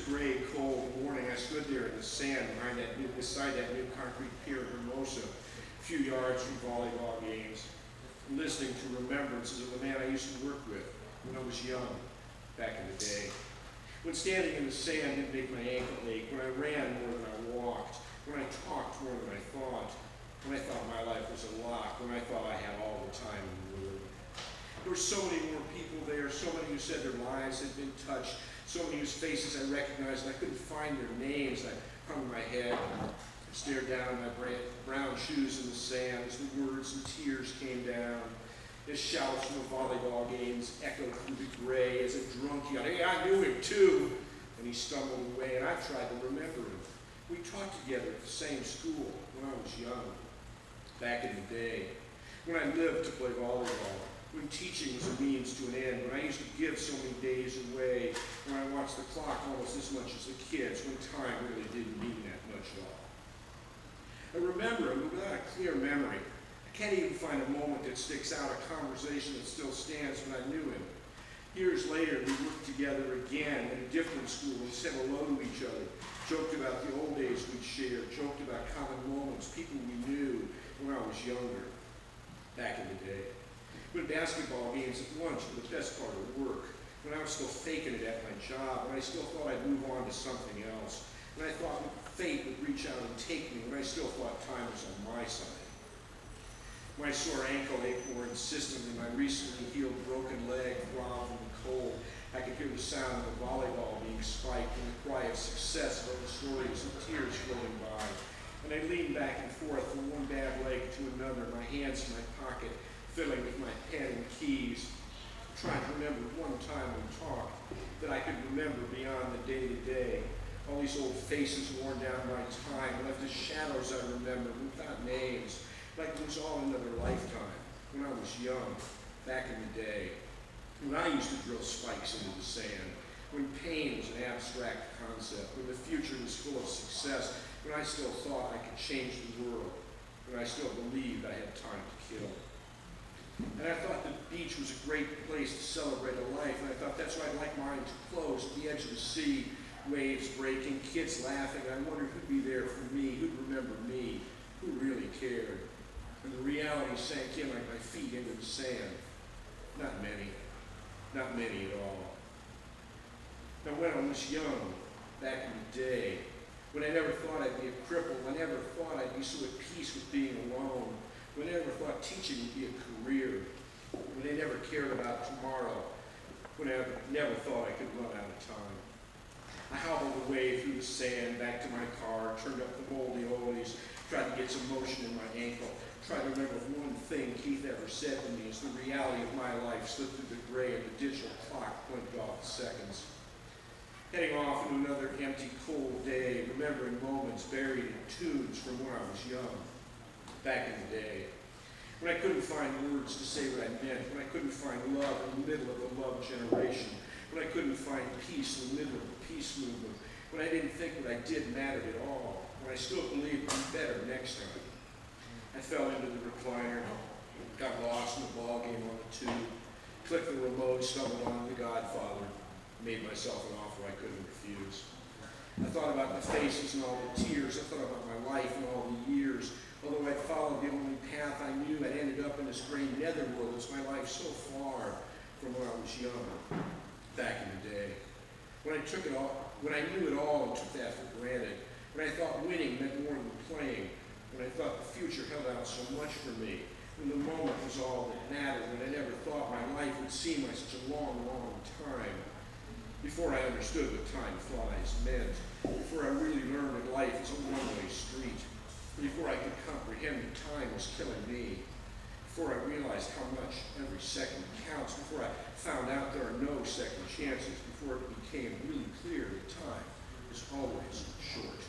gray, cold morning. I stood there in the sand beside that new concrete pier in Hermosa, a few yards from volleyball games, listening to remembrances of the man I used to work with when I was young, back in the day. When standing in the sand didn't make my ankle ache, when I ran more than I walked, when I talked more than I thought, when I thought my life was a lock, when I thought I had all the time in the world. There were so many more people there, so many who said their lives had been touched, so many whose faces I recognized, and I couldn't find their names. I hung my head and stared down at my brown shoes in the sand as the words and tears came down, as shouts from the volleyball games echoed through the gray, as a drunk yelled, "Hey, I knew him too!" And he stumbled away, and I tried to remember him. We taught together at the same school when I was young, back in the day, when I lived to play volleyball, when teaching was a means to an end, when I used to give so many days away, when I watched the clock almost as much as the kids, when time really didn't mean that much at all. I remember him, but without a clear memory. I can't even find a moment that sticks out, a conversation that still stands when I knew him. Years later, we worked together again at a different school and said hello to each other, joked about the old days we'd shared, joked about common moments, people we knew when I was younger, back in the day. When basketball games at lunch were the best part of work, when I was still faking it at my job, when I still thought I'd move on to something else, when I thought fate would reach out and take me, when I still thought time was on my side. My sore ankle ached more insistently, my recently healed broken leg throbbed in the cold. I could hear the sound of the volleyball being spiked and the cry of success about the stories and tears flowing by. And I leaned back and forth from one bad leg to another, my hands in my pocket, fiddling with my pen and keys, trying to remember one time we talked that I could remember beyond the day-to-day. All these old faces worn down by time, left as shadows I remember, without names, like it was all another lifetime, when I was young, back in the day, when I used to drill spikes into the sand, when pain was an abstract concept, when the future was full of success, when I still thought I could change the world, when I still believed I had time to kill. And I thought the beach was a great place to celebrate a life, and I thought that's why I'd like mine to close at the edge of the sea, waves breaking, kids laughing. I wondered who'd be there for me, who'd remember me, who really cared. And the reality sank in like my feet into the sand. Not many at all. Now when I was young, back in the day, when I never thought I'd be a cripple, I never thought I'd be so at peace with being alone, when I never thought teaching would be a career, when I never cared about tomorrow, when I never thought I could run out of time. I hobbled away through the sand, back to my car, turned up the moldy oldies, tried to get some motion in my ankle, tried to remember one thing Keith ever said to me as the reality of my life slipped through the gray of the digital clock blinked off the seconds. Heading off into another empty, cold day, remembering moments buried in tunes from when I was young, back in the day. When I couldn't find words to say what I meant, when I couldn't find love in the middle of the love generation, when I couldn't find peace in the middle of the peace movement, when I didn't think what I did mattered at all, when I still believed it'd be better next time. I fell into the recliner, got lost in the ball game on the tube, clicked the remote, stumbled on The Godfather, made myself an offer I couldn't refuse. I thought about the faces and all the tears. I thought about my life and all the years. Although I'd followed the only path I knew, I'd ended up in this gray netherworld. Was my life so far from when I was young, back in the day? When I knew it all and took that for granted. When I thought winning meant more than playing. When I thought the future held out so much for me. When the moment was all that mattered. When I never thought my life would seem like such a long, long time. Before I understood what time flies meant. Before I really learned that life is a one-way street. Before I could comprehend that time was killing me. Before I realized how much every second counts. Before I found out there are no second chances. Before it became really clear that time is always short.